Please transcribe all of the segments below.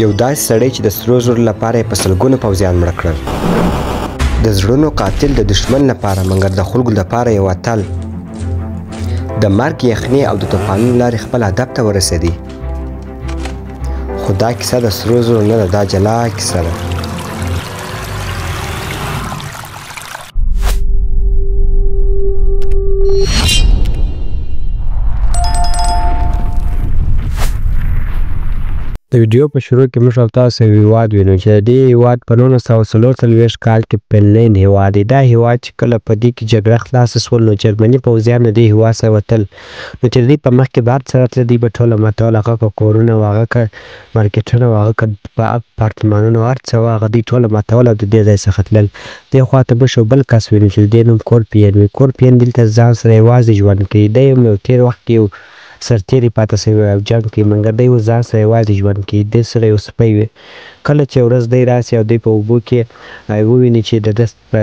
یو داسې سړی چې د سرو زرو لپاره یې په سلګونو پوځیان مړه کړل. د زړونو قاتل د دښمن لپاره مګر د خلکو لپاره یو اتل. د مرګ یخنۍ او د طوفانونو لارې خپل هدف ته ورسېدی. خو دا کیسه د سرو زرو نه ده، دا جلا کیسه ده. د ویډیو په شروع کې موږ او تاسو یو هیواد وینو چې د دې هیواد په 1944 کال کې فنلنډ هیواد دی. دا هیواد چې کله په دې کې جګړه خلاصه شول نو جرمني پوځیان د دې هیواد څخه وتل. نو چې د دوی په مخکې به هر څه راتله دوی به ټوله ماتول، هغه که کورونه وو، هغه که مارکېټونه وو، هغه که اپارتمانونه وو، هر څه وو هغه دوی ټوله ماتول او د دې ځای څخه تلل. دې خواته موږ یو بل کس وینو چې د دې نوم کورپین وي. کورپین دلته ځان سره یوازې ژوند کوي. دی هم یو تېر وخت کې یو سرتېری پاته سوی او جنګ کې مګر دی اوس ځان سره یوازې ژوند کوي. ده سره یو سپی وي. کله چې ورځ دی راسي او دی په اوبو کې وویني چې د ده په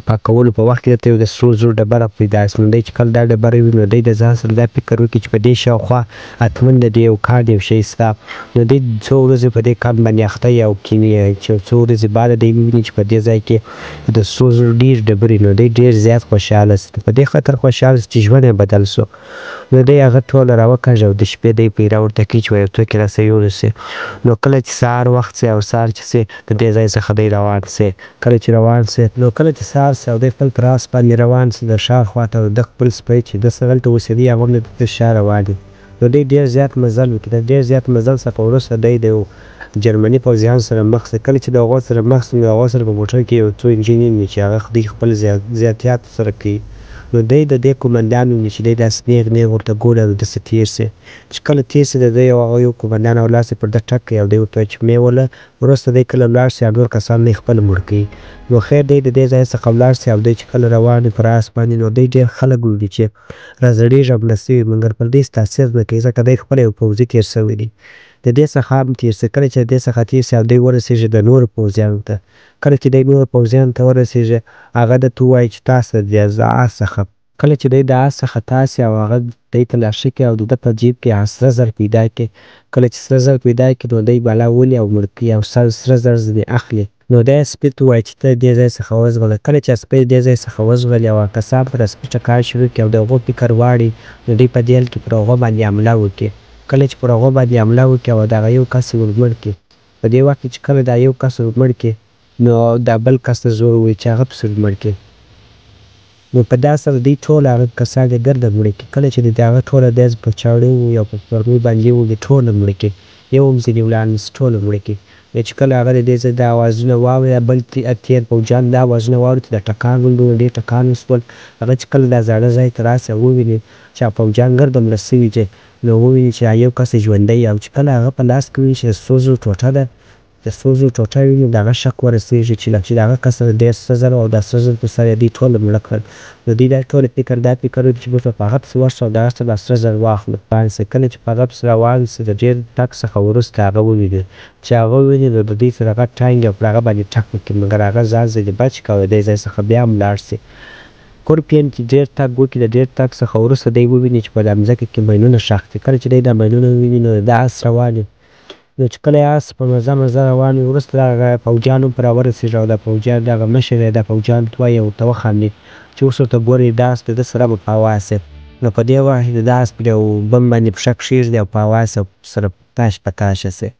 پاکولو په وخت کې درته یو د سرو زرو ډبره پیدا سي. نو دی چې کله دا ډبره وویني نو دی د ځان سره دا فکر وکړي چې په دې شاوخوا حتما د دې یو کان یو شی شته. نو دی څو ورځې په دې کان باندې اخته وي او کیني چې څو ورځې بعد دی وویني چې په دې ځای کې د سرو زرو ډېر ډبرې. نو دی ډېر زیات خوشحاله سي. په دې خاطر خوشحاله سي چې ژوند یې بدل سو. نو دی هغه ټوله راوکاږي او د شپې دی پیره ورته کوي چې یو څوک یې راسه یونیسي. نو کله چې سهار وخت سي او سهار چې سي د دې ځای څخه دی روان سي. کله چې روان سي نو کله چې سهار سي او دی خپل پر آس باندې روان سي د ښار خواته او د خپل سپی چې ده سره هلته اوسېدی هغه هم د شا روان وي. نو دی ډېر زیات مزل وکړي. د ډېر زیات مزل څخه وروسته دی د یو جرمني پوځیانو سره مخ سي. کله چې د هغو سره مخ سي نو هغو سره په موټر کې یو څو انجینر وي چې هغه دوی خپل زیاتیات سره کوي. نو دی د دې قومندان ویني چې دی داسې نیغ نیغ ورته ګوري او داسې تېر سي. چې کله تېر سي د ده یو قومندان او لاس یې پر ده ټک کوي او دی ورته وایي چې مې وله. وروسته دی کله ولاړ سي او نور کسان یې خپله مړه کوي. نو خیر دی د دې ځای څخه ولاړ سي او دی چې کله روان وي پر آس باندې نو دی ډېر خلک ویني چې رازړېږي او مړه سوي مګر پر دې هېڅ تاثیر نه کوي ځکه دی خپله یو پوځي تېر سوی دی. د دې څخه هم تېر سي. کله چې د دې څخه تېر سي او دی ورسېږي د نورو پوځیانو ته. کله چې دی نورو پوځیانو ته ورسېږي هغه درته ووایي چې تا څه دی د آس څخه. کله چې دی د آس څخه تاو سي او هغه دی ته لاښه کړي او د ده په جیب کې سره زر پیدا کړي. کله چې سره زر پیدا کړي نو دی بالا ولي او مړ کړي او سره زر ځینې اخلي. نو دی سپي ته ووایي چې ته دې ځای څخه وځغله. کله چې سپی دې ځای څخه وځغلي او کسان پر سپي ټکان شروع کړي او د هغو فکر واړي نو دوی په دې حال کې پر هغو باندې حمله وکړي. کله چې پر هغو باندې حمله وکړي او د هغه یو کس یې ور مړ کړي. په دې وخت کې چې کله دا یو کس ور مړ کړي نو دا بل کس ته زور ووایي چې هغه پسې ور مړ کړي. نو په دا سره دوی ټول هغه کسان یې ګرده مړه کړي. کله چې د هغه ټوله ډز په چاړه ووایي او په سپرمۍ باندې ووایي ټوله مړه کړي. یو هم ځینې ولاړ نه سي ټوله مړه کړي. بیا چې کله هغه د دې ځای دا اوازونه واورېده بل تېر پوځیان دا اوازونه واورېد دا ټکان ولوېد ډېر ټکان وشول. هغه چې کله دا زاړه ځای ته راسي او وویني چې پوځیان ګرده مړه سوي دي نو وویني چې یو کس یې ژوندی او چې کله هغه په لاس کې وویني چې د سرو زرو ټوټه ده د سرو زرو ټوټه وویني د هغه شک ورسېږي چې د هغه کس سره ډېر سره زر او دا سره زر په سر یې دوی ټوله مړه کړل. نو دوی دا ټول فکر وکړي چې موږ به په هغه پسې ورشو او د هغه څخه دا سره زر واخلو. کله چې په هغه پسې روان سي د ډېر تګ څخه وروسته هغه وویني چې هغه وویني نو د دوی سره هغه ټانګ او پر هغه باندې ټک وکړي مګر هغه ځان ځینې بچ کړه او د دې ځای څخه بیا هم لاړ سي. کورپین چې ډېر تګ وکړي د ډېر تګ څخه وروسته دی وویني چې په دا مځکه کې ماینونه ښخ دي. کله چې دی دا ماینونه وویني نو د آس روان وي. نو چې کله یې آس په مزه روان وي وروسته دغه پوځیان هم پرې ورسېږي او دا پوځیان دغه مشر یې دا پوځیان ته وایي ورته وخاندي چې اوس ورته ګورئ دا آس د ده سره به په هوا سي. نو په دې وخت کې د آس پر یو بم باندې پښه کښېږدي او په هوا سي او سره تاش په تاشه سي.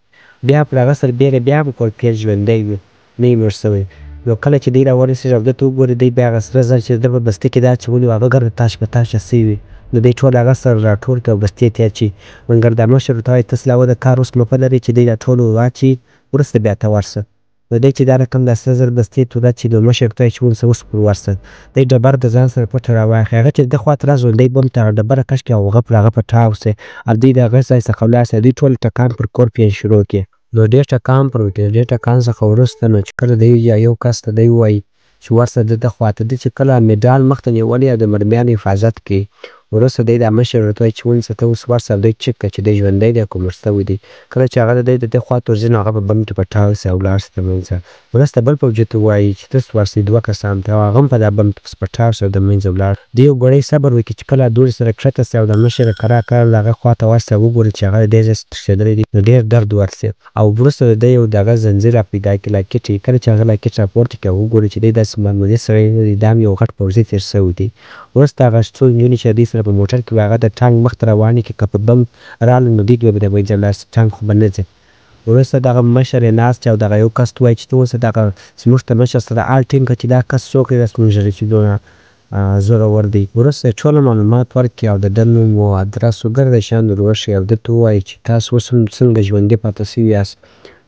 بیا پر هغه سربېره بیا هم کورپین ژوندی وي نه یې مړ سوی. نو کله چې دی راورسېږي او ده ته وګوري دی بیا هغه سره زر چې د ده په بستې کې دا اچولي وو هغه ګرده تاش په تاشه سوي وي. نو دی ټول هغه سره راټول کړي او بستې ته یې اچوي مګر دا مشر ورته وایي ته سلاوه د کار اوس موقع لرې چې دی دا ټول واچوي وروسته بیا ته ورشه. نو دی چې دا رقم دا سره زر بستې ته ور اچوي نو مشر ورته وایي چې اوس پر ورشه. دی ډبره د ځان سره پټه راواخلي. هغه چې د ده خواته راځوندی بم ته هغه ډبره کش کړي او هغه پر هغه په تاو سي او دوی د هغه ځای څخه ولاړ سي. دوی ټول ټکان پر کورپین شروع کړي. نو ډېر ټکان پر وکړي. ډېر ټکان څخه وروسته نو چې کله دی یو کس ته دی ووایي چې ورسه د ده خواته دی چې کله مډال مخ ته نیولی او د مرمیانو حفاظت کوي وروسته دی دا مشر ورته وایي چې ونیسه ته اوس ورسه او دی چک کړه چې دی ژوندی دی که مړ سوی دی. کله چې هغه د دی د ده خواته ورځي نو هغه په بم کې پټاو سي او ولاړ سي د منځه. وروسته بل پوځي ته ووایي چې ته ورسئ 2 کسانو ته او هغه هم په دا بم پسې پټاو سي او د منځه ولاړ. دی یو ګړی صبر وکړي چې کله دوړې سره کښته سي او د مشر کرار کرار د هغه خواته ورسي او وګوري چې هغه د دې ځای څخه تښتېدلی دی نو ډېر درد ورسي او وروسته د ده یو د هغه زنځیر را پیدا کړي لاکټ یې. کله چې هغه لاکټ راپورته کړي او وګوري چې دی داسې معمولي سړی نه دی دا هم یو غټ پوځي تېر سوی دی. وروسته هغه څو نجونې چې د دوی سره په موټر کې وې هغه د ټانک مخ ته روانې کړي که په بم راغلل نو دوی به د منځه ولاړ سي ټانک خو به نه ځي. وروسته دغه مشر یې ناست دی او دغه یو کس ته وایي چې ته اوس دغه زموږ ته مشر سره حال ټینګ کړه چې دا کس څوک دی داسې موږ چې دونه زورور دی. وروسته یې ټول معلومات ورکړي او د ده نوم و ادرس و ګرده شیان ور وښيي او ده ته ووایي چې تاسو اوس هم څنګه ژوندي پاته سوي یاست.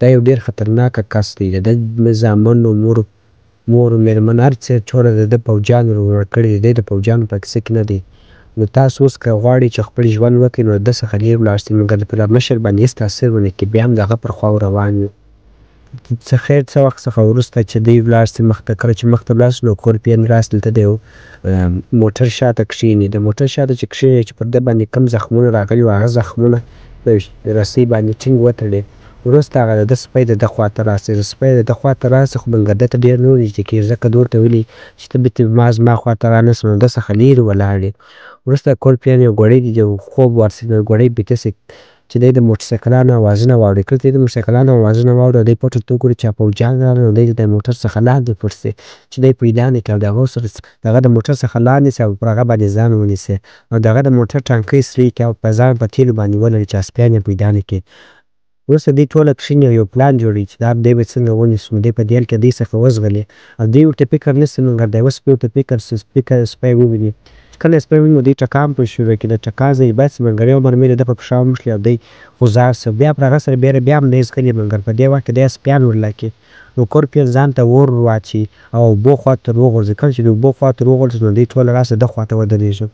دا یو ډېر خطرناکه کس دی. د ده زامن و مور و مېرمن هر څه ټوله د ده پوځیانو ور کړي دي. دی د پوځیانو په کیسه کې نه دی. نو تاسو اوس که غواړئ چې خپل ژوند وکړئ نو د ده څخه لرې ولاړ سئ مګر پر مشر باندې هېڅ تاثیر ونه کړي بیا هم د هغه پر خواو روان وي. څه خیر څه وخت څخه وروسته چې دی ولاړ سي مخ ته کله چې مخ ته ولاړ سو نو کورپین راست دلته د یو موټر شاته کښېني. د موټر شاته چې کښېني چې پر ده باندې کم زخمونه راغلي وو هغه زخمونه په رسۍ باندې ټینګ وتړي. وروسته هغه د ده سپی د ده خواته راسي. سپی د ده خواته راسي خو مګر ده ته ډېر نه ورنږدې کېږي ځکه ده ورته ویلي چې ته بیرته زما خواته رانه سه نو ده څخه لرې ولاړې. وروسته کورپین یو ګړی یو خوب ورسي نو ګړی بیده سي چې دی د موټرسایکلانو اوازونه واوري. کله چې دی د موټرسایکلانو اوازونه واوري او دی پټ ورته وګوري چې پوځیان راغلل نو دی د موټر څخه لاندې پټ سي چې دی پیدا نه کړي او د هغه سره د هغه د موټر څخه لاندې سي او پر هغه باندې ځان ونیسي او د هغه د موټر ټانکۍ سرې کړي او په ځان په تیلو باندې ولړي چې اسپیان یې پیدا نه کړي. وروسته دوی ټوله کښېني او یو پلان جوړوي چې دا دی به څنګه ونیسو. نو دی په دیل کې دوی څخه وزغلي او دوی ورته فکر نه سي مګر د یوه سپي ورته فکر سي سپی وویني. کله یې سپی وویني نو دوی ټکان پرې شروع کړي. د ټکان ځای یې باسي مګر یو مرمۍ د ده په پښه وموښلي او دی غوځار سو. بیا پر هغه سره بیا هم دی ځغلي مګر په دې وخت کې دی سپیان ورله کړي. نو کورپین ځان ته اور واچوي او اوبو خواته ور وغورځوي. کله چې د اوبو خواته ور وغورځوي نو دوی ټوله راس د ده خواته ودرېږي.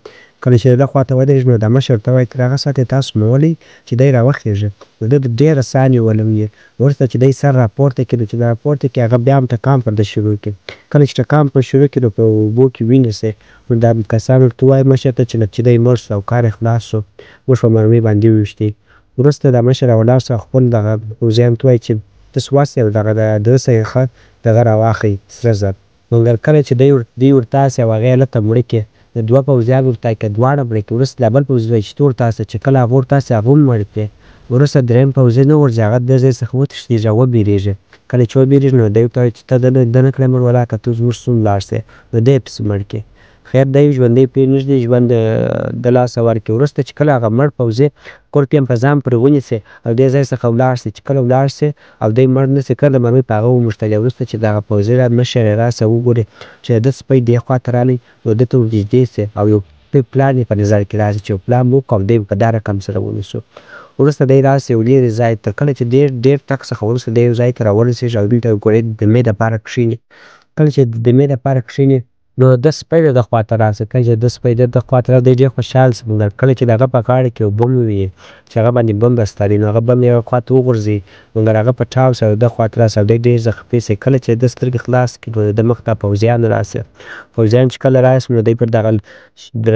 کله چې د ده خواته ودرېږي نو دا مشر ته وایي تر هغه ساعته تاسو نولئ چې دی راوخېږي. نو ده ډېره ساه نیولې. وروسته چې دی سر راپورته کړي نو چې راپورته کړي هغه بیا هم ټکان پر ده شروع کړي. کله چې ټکان پر شروع کړي نو په اوبو کې ونیسي نو دا کسان ورته وایي مشر ته چې دی مړ سو او کار یې خلاص سو. موږ په مرمۍ باندې وویشتې. وروسته دا مشر راولاړ سو او خپل دغه پوځیانو ته وایي چې تاسو ورسئ او دغه د ده څخه دغه راواخلئ سره زر. مګر کله چې دوی ورته هسې او هغه یې هلته مړه کړي د دوه پوځیان ورته که دواړه مړه کړي. وروسته دا بل پوځي وایي چې ته ورته هسې چې کله هغه ورته هسې هغه هم مړ کړي. وروسته درېیم پوځي نه ورځي هغه د دې ځای څخه وتښتېږي او وبېرېږي. کله چې وبېرېږي نو دی ورته وایي چې ته ده نه کړې مړ ولاکه ته زموږ سون لاړ سې نو دی یې پسې مړ کړي. خیر دی ژوندی پرېنږدي ژوند د لاسه ورکړي. وروسته چې کله هغه مړ پوځي کورپین په ځان پورې ونیسي او دې ځای څخه ولاړ سي چې کله ولاړ سي او دی مړ نه سي کله مرمۍ په هغه وموښتلې. وروسته چې دغه پوځي مشر یې راسي او وګوري چې د ده سپی دې خواته راغلی نو ده ته ورنږدې سي او یو پلان یې په نظر کې راسي چې یو پلان وکړو او دی په دا رقم سره ونیسو. وروسته دی راسي یو لرې ځای تر کله چې ډېر تګ څخه وروسته دی یو ځای ته راورسېږي او دلته ګوري د دمې دپاره کښېني. کله چې د دمې دپاره کښېني نو د سپی د ده خواته راسي. کله چې د سپی د ده خواته راسي دی ډېر خوشحال سي مګر کله چې د هغه په غاړه کې یو بم وویني چې هغه باندې بم راستاري نو هغه بم یې هغه خواته وغورځوي مګر هغه پټاو سي او د ده خواته راسي او دی ډېر زخمي سي. کله چې د ده سترګې خلاص کړي نو د ده مخ ته پوځیان راسي. پوځیان چې کله راسي نو دی پر دغه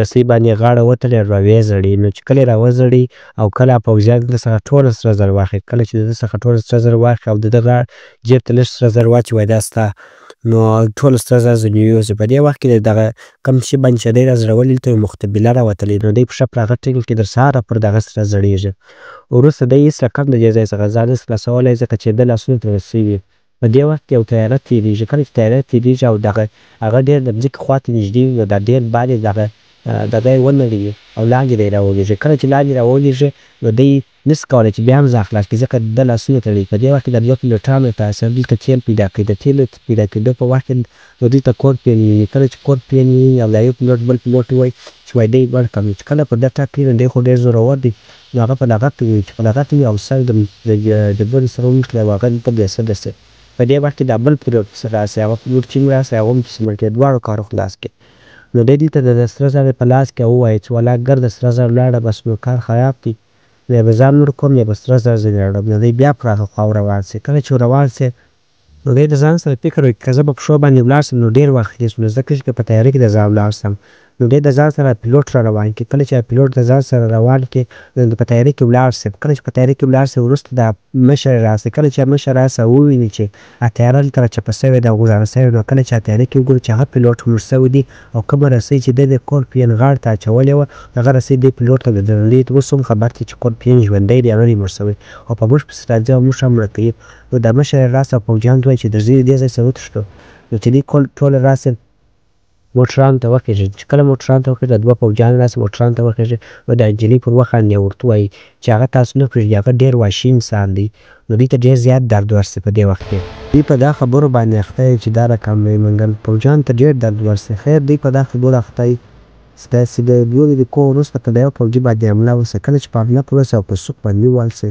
رسۍ باندې غاړه وتړي او راویې ځړي. نو چې کله یې راوځړي او کله پوځیان د ده څخه ټوله سره زر واخلي. کله چې د ده څخه ټوله سره زر واخلي او د ده جیب ته لږ سره زر واچوي وایي دا ستا نو ټول سره زر ځینې یوسي. په دې وخت کې دغه کوم شي باندې چې دی راځړولي دلته یو مختبله راوتلې نو دی پښه پر هغه ټینګ کړي تر سهاره پورې د هغه سره زړېږي. وروسته دی هېڅ رقم د دې ځای څخه ځان نسي خلاصولی ځکه چې د لاسونو ته رسۍ وي. په دې وخت کې یو طیاره تېرېږي. کله چې طیاره تېرېږي او هغه ډېر د مځکې خواته نږدې وي نو دا ډېر باد یې دغه یې ونړوي او لاندې دی راولېږي. کله چې لاندې راولېږي نو دی نسي کولی چې بیا هم ځان خلاص کړي ځکه د ده لاسونه تړلي. په دې وخت کې د دوه پیلوټانو تاثیر دلته تیل پیدا کوي. د تیلو پیدا کېدو په وخت کې نو دوی ته کورپین ویني. کله چې کورپین ویني او دا یو پیلوټ بل پیلوټ وایي چې وایي دی مړ کړم. چې کله پر ده ټک کړي نو دی خو ډېر زورور دی نو هغه په لغت ووایي چې په لغت ووایي او سر د ډبرې سره وموښلي او هغه دلته بېسده سي. په دې وخت کې دا بل پیلوټ پسې راسي. هغه پیلوټ چې هم راسي هغه هم پسې مړ کړي. دواړو کارو خلاص کړي. نو دی دلته د سره زر په لاس کې ووایي چې والله ګرده سره زر ولاړه بس نو کار خراب دی. یا به ځان مړ کړم یا به سره زر ځینې راوړم. نو دی بیا پر هغه خواو روان سي. کله چې روان سي نو دی د ځان سره فکر وکړي که زه په پښو باندې ولاړ سم نو ډېر وخت نیسم نو ځکه چې که په تیاره کې د ځان ولاړ سم نو دی د ځان سره پیلوټ را روان کړي. کله چې پیلوټ د ځان سره روان کړي نو په تیارې کې ولاړ سي. کله چې په تیارې کې ولاړ سي وروسته د مشر راسي. کله چې مشر راسي وویني چې تیاره هلته راچپه سوې ده او ګوزاره سوې نو کله چې تیارې کې وګوري چې هغه پیلوټ مړ سوی دی او کومه رسۍ چې دی د کورپین غاړې ته اچولې وه هغه رسۍ دې پیلوټ ته د درنلید اوس هم خبر دی چې کورپین ژوندی دی او نه دی مړ سوی او په موږ پسې راځي او موږ هم مړه کوي. نو د مشر راسي او پوځیانو ته وایي چې درځئ دې ځای څخه وتښتو. نو چې دوی ټوله راسي موټرانو ته وخېژي. چې کله موټرانو ته وخېژي دوه پوځیان راسي موټرانو ته وخېژي نو د نجلۍ پر وخاندي او ورته وایي چې هغه تاسو نه پرېږدي هغه ډېر وحشي انسان دی. نو دوی ته ډېر زیات درد ورسي په دې وخت کې. دوی په دا خبرو باندې اخته یي چې دا رقم منګل پوځیانو ته ډېر درد ورسي. خیر دوی په دا خبرو اخته یي چې د لورې د کور وروسته که د یو پوځي باندې حمله وسي. کله چې په حمله پر وسي او په سوک باندې ووهل سي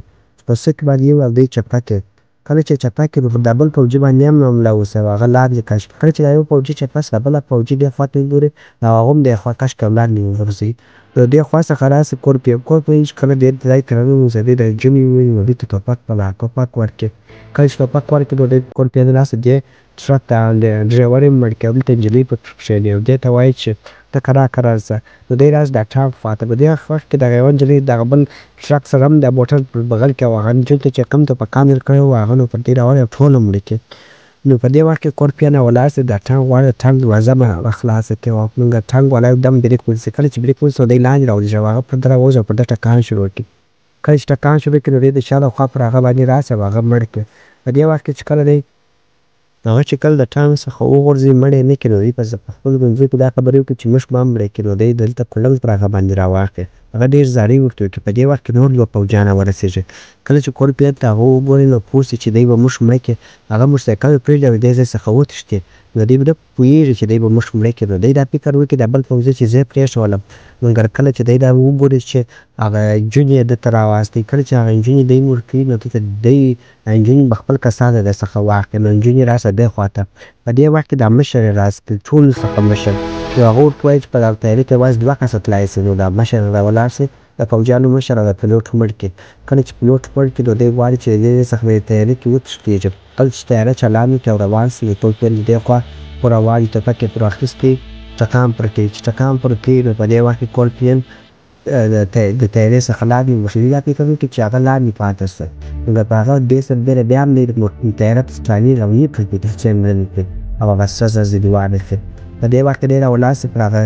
په سوک باندې یې ووهل دوی چپه کړي. کله چې چپه کړي نو پر دا بل پوځي باندې هم حمله وسي او هغه لاندې کش کړي. کله چې دا یو پوځي چپه سي دا بله پوځي دې خوا ته وګوري او هغه هم دې خوا کش کړي او لاندې وغورځوي. نو دې خوا څخه راسي کورپین چې کله دې ځای ته راننوځي دې د نجونې وویني نو دوی ته ټوپک ورکړي. کله چې ټوپک ورکړي نو دې کورپین راسي دې ټرک ته ډریور یې مړ کړي او دلته نجلۍ پکې کښېني او دې ته وایي چې ته که راځه. نو دی راسي د ټانک خواته. په دې وخت کې دغه یوه نجلۍ دغه بل ټرک سره هم د موټر په بغل کې او هغه نجونې ته چې کوم ټوپکان یې کړي وو هغه نو پر دې راولي او ټول مړه کړي. نو په دې وخت کې کورپین ولاړ سي د ټانک والا د ټانک دروازه به خلاصه کړي او موږ ټانک والا یو دم بریک ونیسي. کله چې بریک ونیسي نو دی لاندې راولېږي او هغه پر ده راوځي او پر ده ټکان شروع کړي. کله چې ټکان شروع کړي نو دی د شا له خوا پر هغه باندې راسي او هغه مړ کړي. په دې وخت کې چې کله دی هغه چې کله د ټانک څخه وغورځي مړ یې نه کړي نو دوی په خپلو منځو کې دا خبرې وکړي چې موږ به هم مړه کړي. نو دی دلته کولنګ پر هغه باندې راواخلي. هغه ډېر زارۍ ورته وکړي. په دې وخت کې نور دوه پوځیان راورسېږي. کله چې کورپین ته هغه وګوري نو پوه سي چې دی به موږ مړه کړي. هغه موټرسایکل پرېږدي او دې ځای څخه وتښتي. نو دی نه پوهېږي چې دی به موږ مړه کړي. نو دی دا فکر وکړي دا بل پوځي چې زه یې پرېښولم مګر کله چې دی دا وګوري چې هغه نجونې یې ده ته راواستوي. کله چې هغه نجونې دی مړ کړي نو دلته دی نجونې به خپل کسان د ده څخه واخلي. نو نجونې راسه دې خواته. په دې وخت کې دا مشر یې راسي د ټولو څخه مشر. نو هغه ورته وایي چې په دغه تیارې کې یوازې دوه کسه تللی سي. نو دا مشر راولاړ سي د پوځیانو مشر او د پیلوټ مړ کړي. کله چې پیلوټ مړ کړي نو دی غواړي چې د دې څخه په تیارې کې وتښتېږي. کله چې تیاره چالان وکړي او روان سي نو کورپین د دې خوا ورروان وي ټوپک یې پر اخیستی ټکان پر کوي. چې ټکان پر کوي نو په دې وخت کې کورپین د تیارې څخه لاندې مخکې دا فکر وکړي چې هغه لاندې پاته سي. نو په هغه دې سربېره بیا هم دی تیاره ته ټرانې راونې پرېږدي چې مړه کړي او هغه سره ځلې واړه کړي. په دې وخت کې دی راولاړ سي پر هغه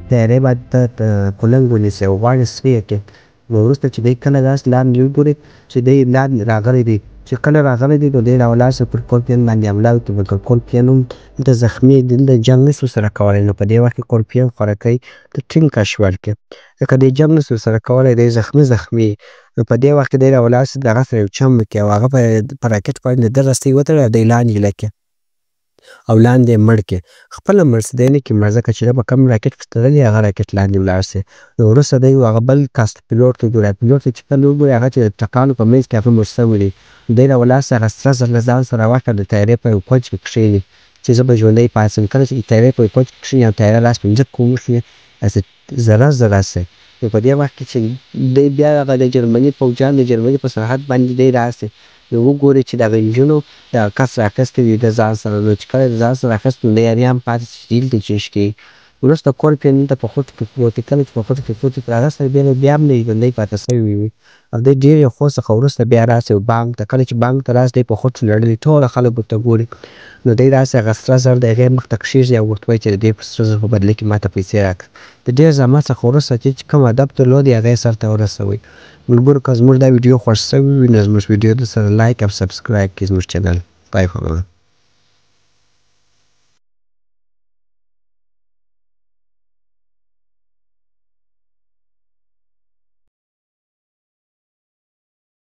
تیارې باندې کولنګ ونیسي او غاړې سرې یې کړي. نو وروسته چې دی کله داسې لاندې وګوري چې دی لاندې راغلی دی چې کله راغلی دی نو دی راولاړ سي پر کورپین باندې حمله وکړي مګر کورپین هم دلته زخمي دی دلته جنګ نه سو سره کولی. نو په دې وخت کې کورپین خوارکۍ ته ټینګ کش ورکړي ځکه دی جنګ نه سو سره کولی دی زخمي. نو په دې وخت کې دی راولاړ سي د هغه سره یو چم وکړي او هغه په راکټ باندې د ده رسۍ وتړي او دی لاندې ایله کړي او لاندې یې مړ کړي. خپله مړ سي دی نه کړي مړ ځکه چې ده په کوم راکټ پسې تړلی هغه راکټ لاندې ولاړ سي. نو وروسته دی هغه بل کس پیلوټ ته وګوري. پیلوټ ته چې کله وګوري هغه چې د ټکانو په منځ کې هغه مړ سوی دی. دی راولاړ سي هغه سره زر له ځان سره واخلي د تیارې په یو کونج کې کښېني چې زه به ژوندی پاتې شم. کله چې تیارې په یو کونج کې کښېني او تیاره لاس په ځمکه وموښي داسې ذره سي. نو په دې وخت کې چې دی بیا هغه د جرمني پوځیان د جرمني په سرحد باندې دی راسي نو وګوري چې دغه نجونو دغه کس رااخیستی وي د ځان سره. نو چې کله د ځان سره اخیستی نو دی یاري هم پاتې چې دلته چیش کوي. وروسته کورپین دلته په خوټو کې پروت وي. کله چې په خوټو کې پروت وي هغه سره بیا هم نه ژوندی پاتې سوی وي او دی ډېر یو خو څخه وروسته بیا راسي بانک ته. کله چې بانک ته راسي دی په خوټو لړلي ټوله خلک ورته ګوري. نو دی راسي هغه سره زر د هغې مخ ته کښېږدي او ورته وایي چې د دې په سره زرو په بدله کې ماته پیسې راکړه. د ډېر زحمت څخه وروسته چې کوم هدف درلود هغه یې سرته ورسوئ. ملګرو که زموږ دا ویډیو خوښ سوی وي نو زموږ ویډیو د سره لایک او سبسکرایب کړئ زموږ چینل. بای